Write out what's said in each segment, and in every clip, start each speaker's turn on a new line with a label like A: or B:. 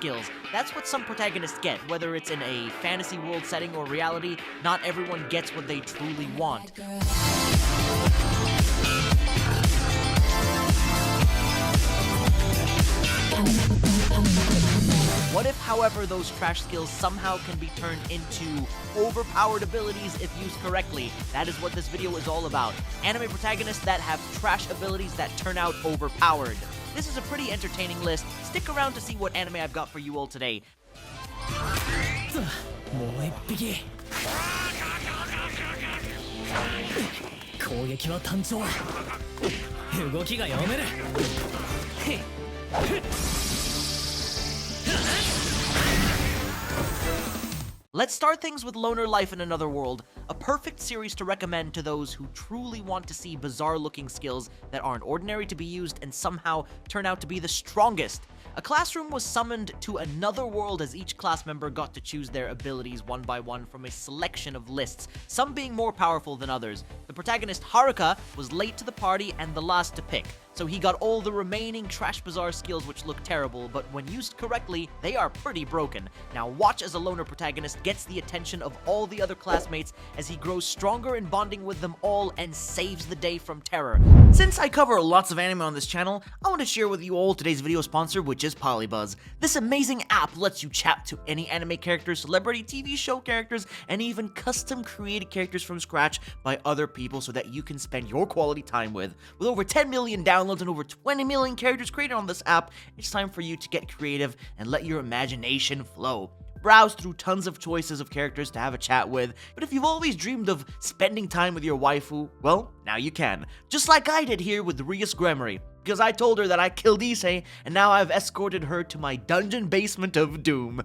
A: skills. That's what some protagonists get, whether it's in a fantasy world setting or reality. Not everyone gets what they truly want. What if, however, those trash skills somehow can be turned into overpowered abilities if used correctly? That is what this video is all about. Anime protagonists that have trash abilities that turn out overpowered. This is a pretty entertaining list. Stick around to see what anime I've got for you all today. Let's start things with Loner Life in Another World, a perfect series to recommend to those who truly want to see bizarre-looking skills that aren't ordinary to be used and somehow turn out to be the strongest. A classroom was summoned to another world as each class member got to choose their abilities one by one from a selection of lists, some being more powerful than others. The protagonist Haruka was late to the party and the last to pick, so he got all the remaining trash bizarre skills which look terrible, but when used correctly, they are pretty broken. Now watch as a loner protagonist gets the attention of all the other classmates as he grows stronger in bonding with them all and saves the day from terror. Since I cover lots of anime on this channel, I want to share with you all today's video sponsor, which is Polybuzz. This amazing app lets you chat to any anime characters, celebrity TV show characters, and even custom created characters from scratch by other people so that you can spend your quality time with. With over 10 million downloads and over 20 million characters created on this app, it's time for you to get creative and let your imagination flow. Browse through tons of choices of characters to have a chat with, but if you've always dreamed of spending time with your waifu, well, now you can. Just like I did here with Rias Gremory, because I told her that I killed Issei, and now I've escorted her to my dungeon basement of doom.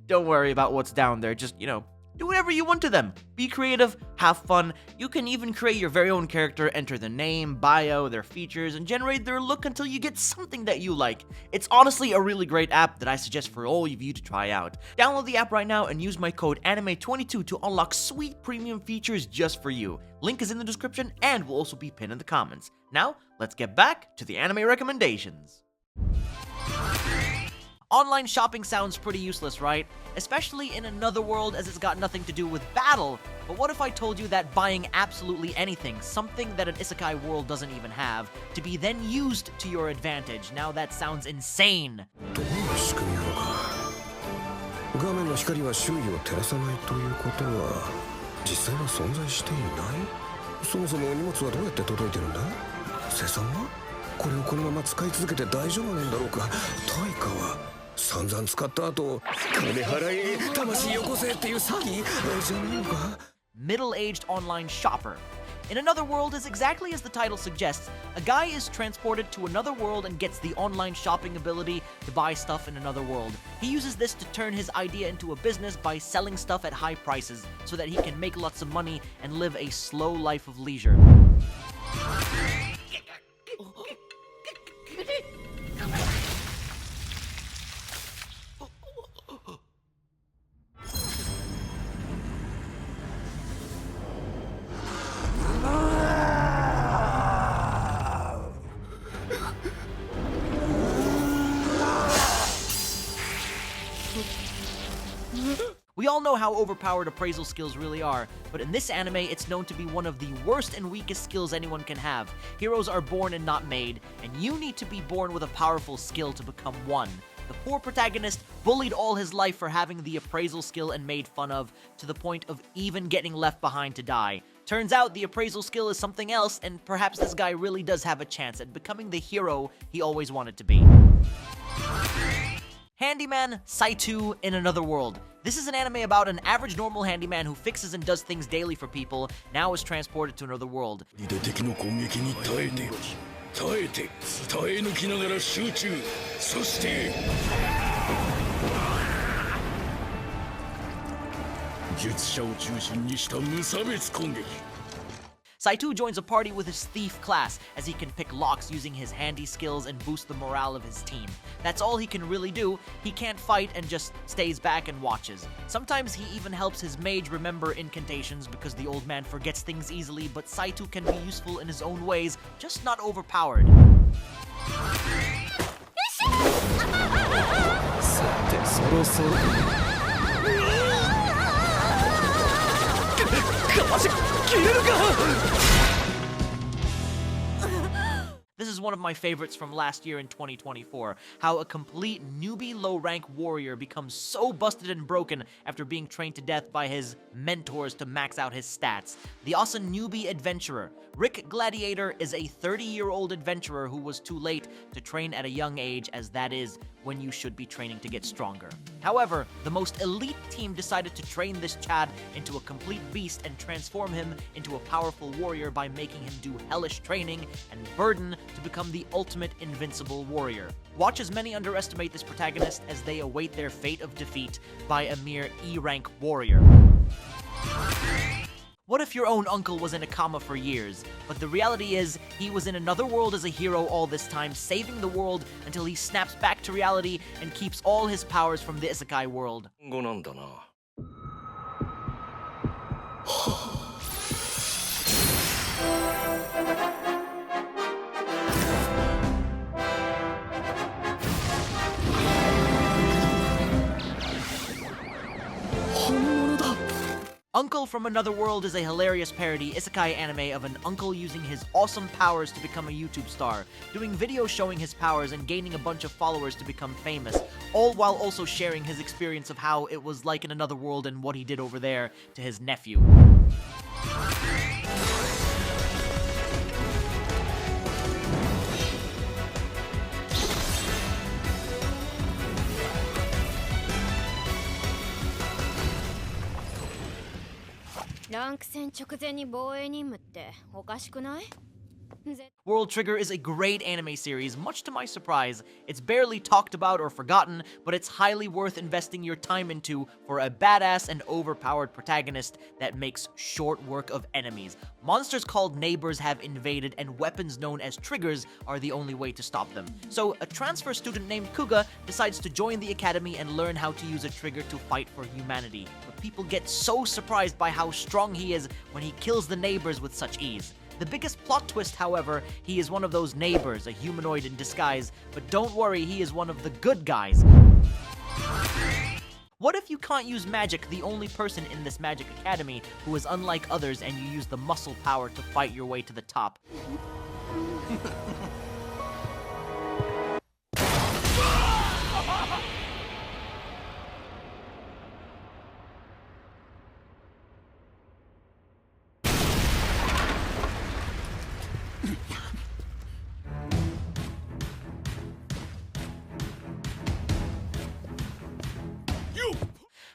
A: Don't worry about what's down there, just, do whatever you want to them. Be creative, have fun. You can even create your very own character, enter the name, bio, their features, and generate their look until you get something that you like. It's honestly a really great app that I suggest for all of you to try out. Download the app right now and use my code ANIME22 to unlock sweet premium features just for you. Link is in the description and will also be pinned in the comments. Now, let's get back to the anime recommendations. Online shopping sounds pretty useless, right? Especially in Another World, as it's got nothing to do with battle. But what if I told you that buying absolutely anything, something that an isekai world doesn't even have, to be then used to your advantage? Now that sounds insane.
B: 画面の光は周囲を照らさないということは実際は存在していない。そもそも荷物はどうやって届いてるんだ。生産はこれをこのまま使い続けて大丈夫なんだろうか。対価は散々使った後金払え魂よこせっていう詐欺じゃないのか。
A: Middle-aged online shopper. In Another World is exactly as the title suggests. A guy is transported to another world and gets the online shopping ability to buy stuff in another world. He uses this to turn his idea into a business by selling stuff at high prices so that he can make lots of money and live a slow life of leisure. We all know how overpowered appraisal skills really are, but in this anime, it's known to be one of the worst and weakest skills anyone can have. Heroes are born and not made, and you need to be born with a powerful skill to become one. The poor protagonist bullied all his life for having the appraisal skill and made fun of, to the point of even getting left behind to die. Turns out the appraisal skill is something else, and perhaps this guy really does have a chance at becoming the hero he always wanted to be. Man Saitou in Another World. This is an anime about an average normal handyman who fixes and does things daily for people, now is transported to another world. Saitou joins a party with his thief class, as he can pick locks using his handy skills and boost the morale of his team. That's all he can really do. He can't fight and just stays back and watches. Sometimes he even helps his mage remember incantations because the old man forgets things easily, but Saitou can be useful in his own ways, just not overpowered.
B: さてのそかわし切れるか。
A: This is one of my favorites from last year in 2024, how a complete newbie low-rank warrior becomes so busted and broken after being trained to death by his mentors to max out his stats. The Ossan newbie adventurer. Rick Gladiator is a 30-year-old adventurer who was too late to train at a young age, as that is when you should be training to get stronger. However, the most elite team decided to train this Chad into a complete beast and transform him into a powerful warrior by making him do hellish training and burden to become the ultimate invincible warrior. Watch as many underestimate this protagonist as they await their fate of defeat by a mere E-rank warrior. What if your own uncle was in a coma for years, but the reality is he was in another world as a hero all this time, saving the world until he snaps back to reality and keeps all his powers from the isekai world?
B: 語なんだな。
A: Uncle from Another World is a hilarious parody isekai anime of an uncle using his awesome powers to become a YouTube star, doing videos showing his powers and gaining a bunch of followers to become famous, all while also sharing his experience of how it was like in another world and what he did over there to his nephew. World Trigger is a great anime series, much to my surprise. It's barely talked about or forgotten, but it's highly worth investing your time into for a badass and overpowered protagonist that makes short work of enemies. Monsters called neighbors have invaded, and weapons known as triggers are the only way to stop them. So a transfer student named Kuga decides to join the academy and learn how to use a trigger to fight for humanity. But people get so surprised by how strong he is when he kills the neighbors with such ease. The biggest plot twist, however, he is one of those neighbors, a humanoid in disguise, but don't worry, he is one of the good guys. What if you can't use magic, the only person in this magic academy who is unlike others, and you use the muscle power to fight your way to the top?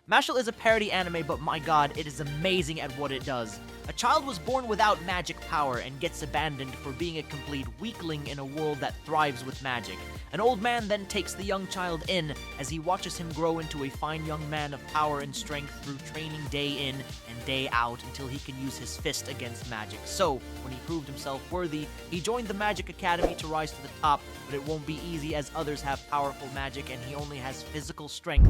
A: Mashle is a parody anime, but my god, it is amazing at what it does. A child was born without magic power and gets abandoned for being a complete weakling in a world that thrives with magic. An old man then takes the young child in as he watches him grow into a fine young man of power and strength through training day in and day out until he can use his fist against magic. So, when he proved himself worthy, he joined the Magic Academy to rise to the top, but it won't be easy as others have powerful magic and he only has physical strength.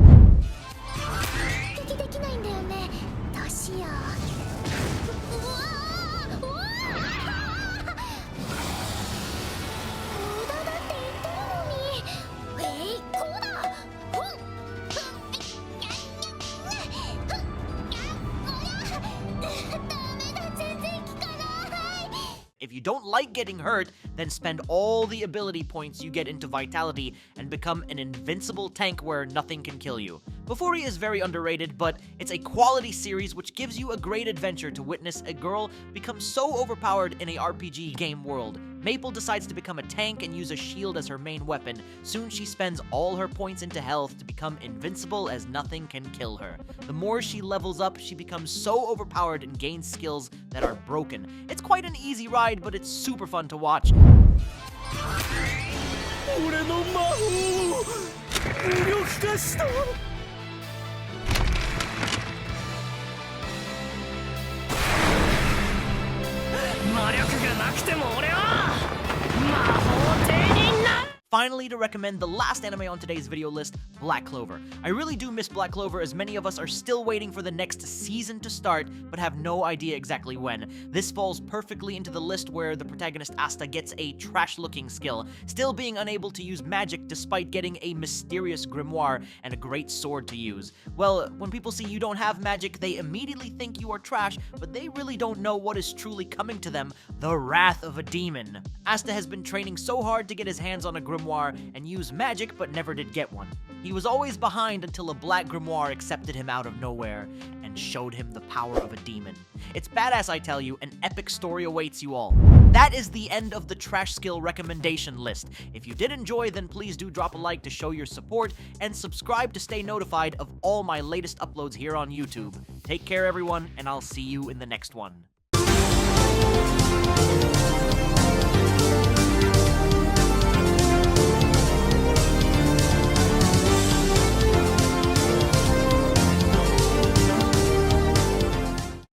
A: If you don't like getting hurt, then spend all the ability points you get into Vitality and become an invincible tank where nothing can kill you. BOFURI is very underrated, but it's a quality series which gives you a great adventure to witness a girl become so overpowered in a RPG game world. Maple decides to become a tank and use a shield as her main weapon. Soon she spends all her points into health to become invincible as nothing can kill her. The more she levels up, she becomes so overpowered and gains skills that are broken. It's quite an easy ride, but it's super fun to watch. finally, to recommend the last anime on today's video list, Black Clover. I really do miss Black Clover, as many of us are still waiting for the next season to start, but have no idea exactly when. This falls perfectly into the list where the protagonist Asta gets a trash-looking skill, still being unable to use magic despite getting a mysterious grimoire and a great sword to use. Well, when people see you don't have magic, they immediately think you are trash, but they really don't know what is truly coming to them: the wrath of a demon. Asta has been training so hard to get his hands on a grimoire and use magic, but never did get one. He was always behind until a black grimoire accepted him out of nowhere and showed him the power of a demon. It's badass, I tell you. An epic story awaits you all. That is the end of the trash skill recommendation list. If you did enjoy, then please do drop a like to show your support, and subscribe to stay notified of all my latest uploads here on YouTube. Take care, everyone, and I'll see you in the next one.